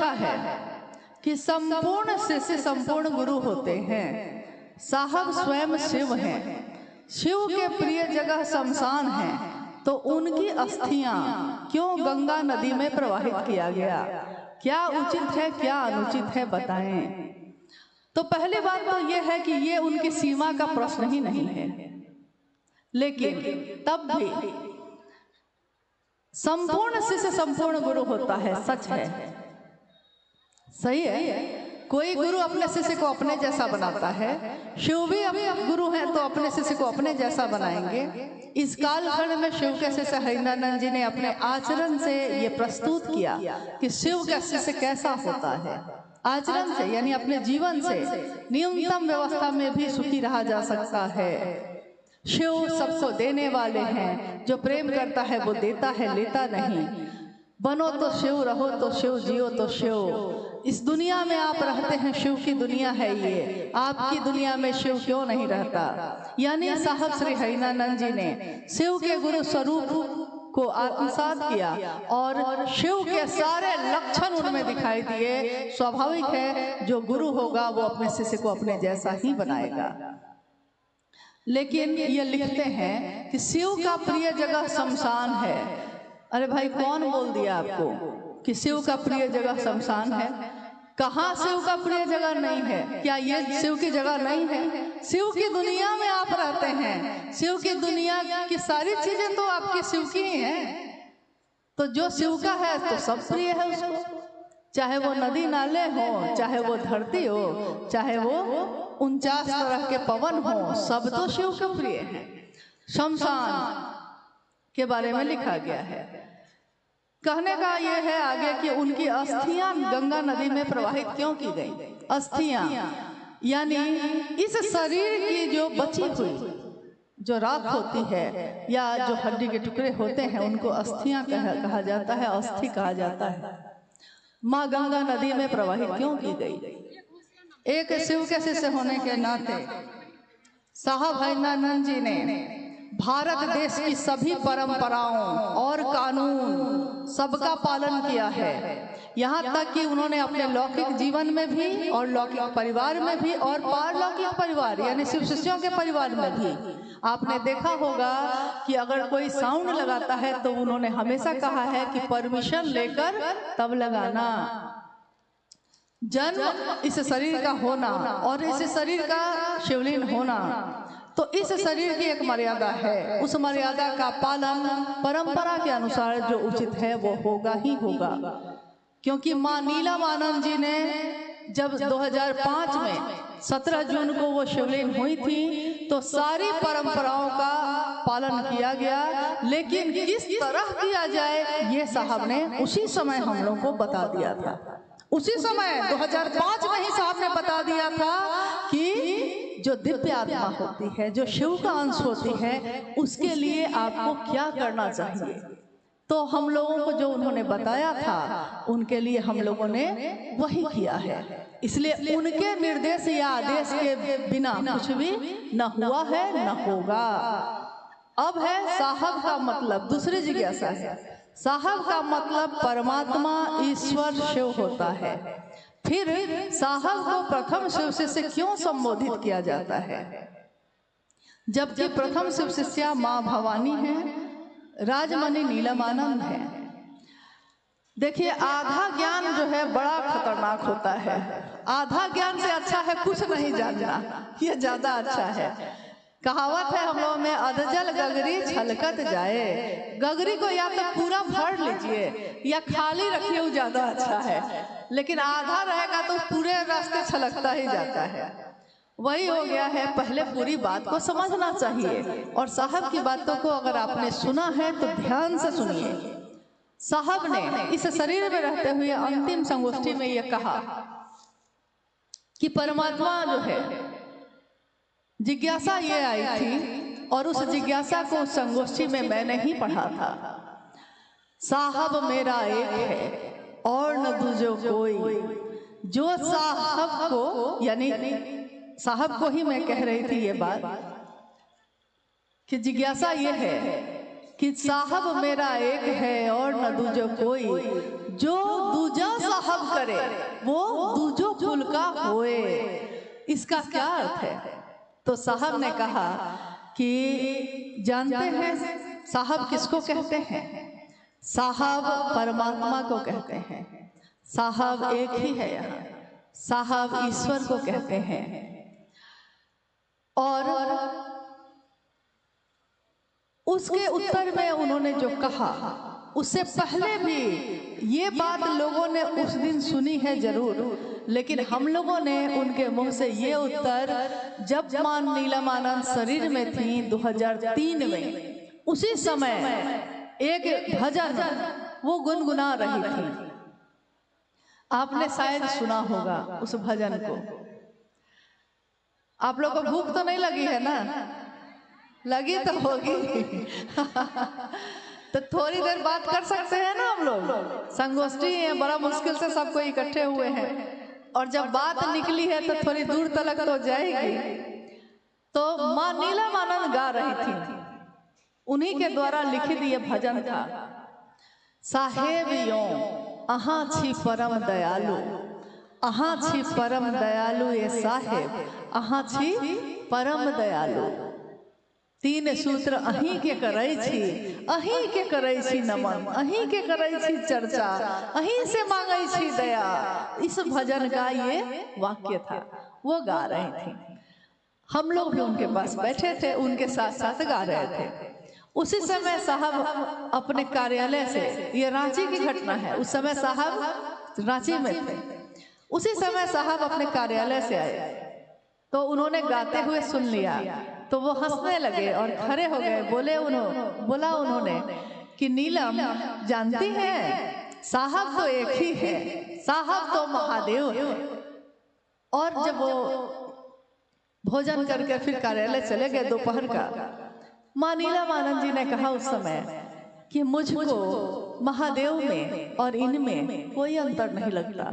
लिखा है कि संपूर्ण शिष्य संपूर्ण गुरु होते हैं। साहब स्वयं शिव हैं, शिव के प्रिय जगह शमशान है, तो उनकी अस्थियां क्यों गंगा नदी में प्रवाहित किया गया? क्या उचित है, क्या अनुचित है, बताएं। तो पहली बात तो यह है कि ये उनकी सीमा का प्रश्न ही नहीं है, लेकिन तब भी संपूर्ण शिष्य संपूर्ण गुरु होता है, सच है, सही है। कोई गुरु अपने शिष्य को अपने जैसा बनाता है, शिव भी अब गुरु हैं तो अपने शिष्य को अपने जैसा बनाएंगे। इस कालखंड में शिव के शिष्य हरिनानंद जी ने अपने आचरण से ये प्रस्तुत किया कि शिव का शिष्य कैसा होता है। आचरण से यानी अपने जीवन से न्यूनतम व्यवस्था में भी सुखी रहा जा सकता है। शिव सबको देने वाले हैं, जो प्रेम करता है वो देता है, लेता नहीं। बनो तो शिव, रहो तो शिव, जियो तो शिव। इस दुनिया में आप रहते हैं, शिव की दुनिया है ये, आपकी दुनिया में शिव क्यों नहीं रहता? यानी साहब श्री हरिनानंद जी ने शिव के गुरु स्वरूप को आत्मसात किया और शिव के सारे लक्षण उनमें दिखाई दिए। स्वाभाविक है जो गुरु होगा वो अपने शिष्य को अपने जैसा ही बनाएगा। लेकिन ये लिखते हैं कि शिव का प्रिय जगह शमशान है। अरे भाई, कौन बोल दिया आपको कि शिव का प्रिय जगह शमशान है? कहाँ शिव का प्रिय जगह नहीं है? क्या ये शिव की जगह नहीं है? शिव की दुनिया में आप रहते हैं, शिव की दुनिया की सारी चीजें तो आपकी शिव की ही हैं। तो जो शिव का है तो सब प्रिय है उसको, चाहे वो नदी नाले हो, चाहे वो धरती हो, चाहे वो 49 तरह के पवन हो, सब तो शिव के प्रिय हैं। शमशान के बारे में लिखा गया है। कहने का यह है आगे कि उनकी अस्थियां गंगा नदी में प्रवाहित क्यों की गई? अस्थियां यानी इस शरीर की जो बची हुई जो राख होती है या जो हड्डी के टुकड़े होते हैं उनको अस्थियां कहा जाता है, अस्थि कहा जाता है। माँ गंगा नदी में प्रवाहित क्यों की गई? एक शिव के शिष्य होने के नाते साहब हरिनानंद जी ने भारत देश की सभी परंपराओं और कानून सबका पालन किया है। यहाँ तक कि उन्होंने अपने लौकिक जीवन में भी और लौकिक परिवार में भी और पारलौकिक परिवार यानी शिव शिष्यों के परिवार में भी आपने देखा होगा कि अगर कोई साउंड लगाता है तो उन्होंने हमेशा कहा है कि परमिशन लेकर तब लगाना। जन्म इस शरीर का होना और इस शरीर का शिवलिंग होना, तो इस शरीर की एक मर्यादा है, उस मर्यादा का पालन परंपरा के अनुसार जो उचित है वो होगा ही होगा। क्योंकि माँ नीलमानंद जी ने जब 2005 में 17 जून को वो शिवलिंग हुई थी तो सारी परंपराओं का पालन किया गया, लेकिन किस तरह किया जाए ये साहब ने उसी समय हम लोग को बता दिया था। उसी समय 2005 में ही साहब ने बता दिया था कि जो दिव्य आत्मा होती है, जो शिव का अंश होती है, उसके लिए आपको क्या करना चाहिए। तो हम लोगों को जो उन्होंने बताया था उनके लिए हम लोगों ने वही किया है। इसलिए उनके निर्देश या आदेश के बिना कुछ भी न हुआ है न होगा। अब है साहब का मतलब, दूसरी जिज्ञासा है। साहब का मतलब परमात्मा ईश्वर शिव होता है। फिर साहब को प्रथम शिव शिष्य क्यों संबोधित किया जाता है, जबकि प्रथम शिव शिष्या माँ भवानी है, राजमणि नीलमानंद है। देखिए, आधा ज्ञान जो है बड़ा खतरनाक होता है। आधा ज्ञान से अच्छा है कुछ नहीं जानना, ये ज्यादा अच्छा है। कहावत है हम लोगों में, अधजल गगरी छलकत जाए। गगरी को या तो पूरा भर लीजिए या खाली रखिए, वो ज्यादा अच्छा है। लेकिन आधा रहेगा तो पूरे रास्ते छलकता ही जाता है। वही हो गया है, पहले पूरी बात को समझना चाहिए। और साहब की बातों को अगर आपने सुना है तो ध्यान से सुनिए। साहब ने इस शरीर में रहते हुए अंतिम संगोष्ठी में यह कहा कि परमात्मा जो है, जिज्ञासा ये आई थी और उस जिज्ञासा को संगोष्ठी में मैंने ही पढ़ा था। साहब मेरा एक है और न दूजो कोई, जो साहब को यानी साहब को ही मैं कह रही थी ये बात कि जिज्ञासा ये है कि साहब मेरा एक है और न दूजो कोई, जो दूजा साहब करे वो दूजो कुल का होए। इसका क्या अर्थ है? तो साहब ने कहा कि जानते हैं साहब किसको कहते हैं? साहब परमात्मा को कहते हैं। साहब एक ही है यहाँ, साहब ईश्वर को कहते हैं। और उसके उत्तर में उन्होंने जो कहा, उससे पहले भी ये बात लोगों ने उस दिन सुनी है जरूर, लेकिन हम लोगों ने उनके मुंह से ये उत्तर जब मां नीलमानंद शरीर में थी 2003 में, उसी समय एक भजन वो गुनगुना रही थी। आपने शायद सुना होगा उस भजन को। आप लोगों को भूख तो नहीं लगी है ना? लगी तो होगी। तो थोड़ी देर बात कर सकते हैं ना हम लोग? संगोष्ठी है, बड़ा मुश्किल से सबको इकट्ठे हुए हैं, और जब बात निकली है तो थोड़ी दूर तक तो जाएगी। तो मां नीलमानंद गा रही थी, उन्हीं के द्वारा लिखित ये भजन था। साहेब यो अहाँ छी परम दयालु, अहाँ छी परम दयालु ये साहेब, अहाँ छी परम दयालु। तीन सूत्र अहीं के करई छी, अहीं के करई छी नमन, अहीं के करई छी चर्चा, अहीं से मांगई छी दया। इस भजन का ये वाक्य था, वो गा रही थी। हम लोग भी उनके पास बैठे थे, उनके साथ साथ गा रहे थे। उसी समय साहब अपने कार्यालय से, ये रांची की घटना है, उस समय साहब रांची में थे। उसी समय साहब अपने कार्यालय से आए, तो उन्होंने गाते हुए सुन लिया, तो वो हंसने लगे और खड़े हो गए। बोला उन्होंने कि नीलम जानती हैं साहब तो एक ही है, साहब तो महादेव है। और जब वो भोजन करके फिर कार्यालय चले गए दोपहर का, मां नीलमानंद जी ने कहा उस समय कि मुझको महादेव में और इनमें कोई अंतर नहीं लगता,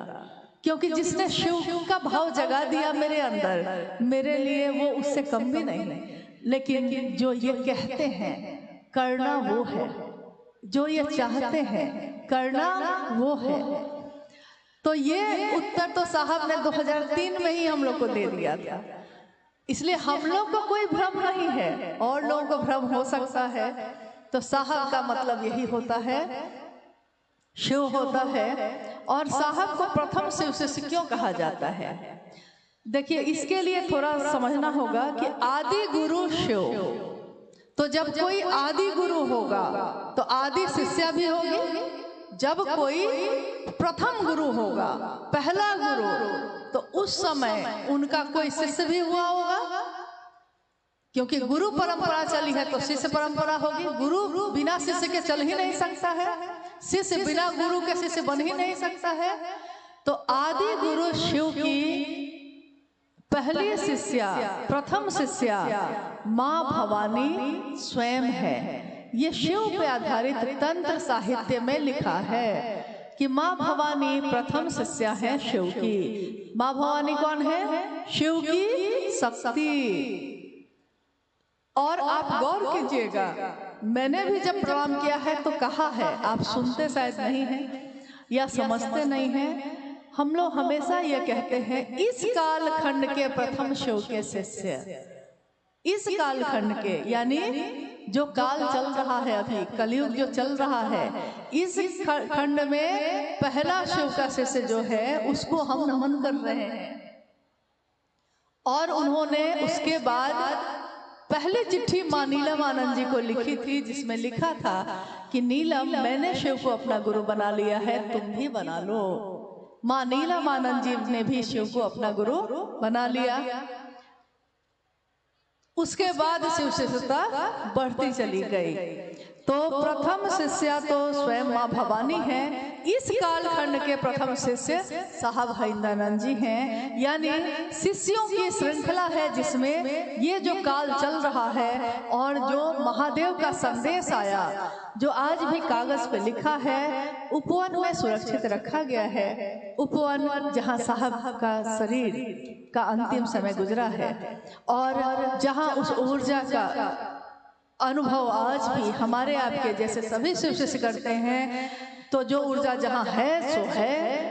क्योंकि जिसने शिव का भाव जगा दिया मेरे अंदर, मेरे लिए वो उससे कम भी नहीं। लेकिन जो ये कहते हैं करना वो है, जो ये चाहते हैं करना वो है। तो ये उत्तर तो साहब ने 2003 में ही हम लोग को दे दिया था। इसलिए हम लोग को कोई भ्रम नहीं है, और लोगों को भ्रम हो सकता है। तो साहब का मतलब यही होता है, शिव होता है। और साहब को प्रथम शिव से क्यों कहा जाता है? देखिए, इसके लिए थोड़ा समझना होगा कि आदि गुरु शिव। तो जब कोई आदि गुरु होगा तो आदि शिष्या भी होगी। जब कोई प्रथम गुरु होगा, पहला गुरु, तो उस समय उनका कोई शिष्य भी हुआ होगा, क्योंकि गुरु परंपरा चली है तो शिष्य परंपरा होगी। गुरु बिना शिष्य के चल ही नहीं सकता है, शिष्य बिना गुरु के शिष्य बन ही नहीं सकता है। तो आदि गुरु शिव की पहली शिष्या, प्रथम शिष्या मां भवानी स्वयं है। ये शिव पे आधारित तंत्र साहित्य में लिखा है कि मां भवानी प्रथम शिष्या है शिव की। मां भवानी कौन है? शिव की शक्ति। और आप गौर कीजिएगा, मैंने भी जब प्रणाम किया है तो कहा है, आप सुनते शायद नहीं हैं या समझते नहीं हैं। हम लोग हमेशा ये कहते हैं इस कालखंड के प्रथम शिव के शिष्य। इस कालखंड के यानी जो काल चल रहा है, अभी कलयुग जो चल रहा है, इस खंड में पहला शिव का शिष्य जो है उसको हम नमन कर रहे हैं। और उन्होंने उसके बाद पहले चिट्ठी मां नीलमानंद जी को लिखी थी, जिसमें लिखा था कि नीलम, मैंने शिव को अपना गुरु बना लिया है, तुम भी बना लो। मां नीलमानंद जी ने भी शिव को अपना गुरु बना लिया। उसके बाद शिव शिष्यता बढ़ती चली गई। तो प्रथम शिष्या तो स्वयं मां भवानी है। इस कालखंड के प्रथम शिष्य साहब हरिंद्रानंद जी हैं। यानी शिष्यों की श्रृंखला है जिसमें ये जो काल चल रहा है और जो महादेव का संदेश आया, जो आज भी कागज पे लिखा है, उपवन में सुरक्षित रखा गया है। उपवन जहाँ साहब का शरीर का अंतिम समय गुजरा है और जहाँ उस ऊर्जा का अनुभव आज भी हमारे आपके जैसे सभी शिव शिष्य करते हैं। तो जो ऊर्जा जहाँ है सो है,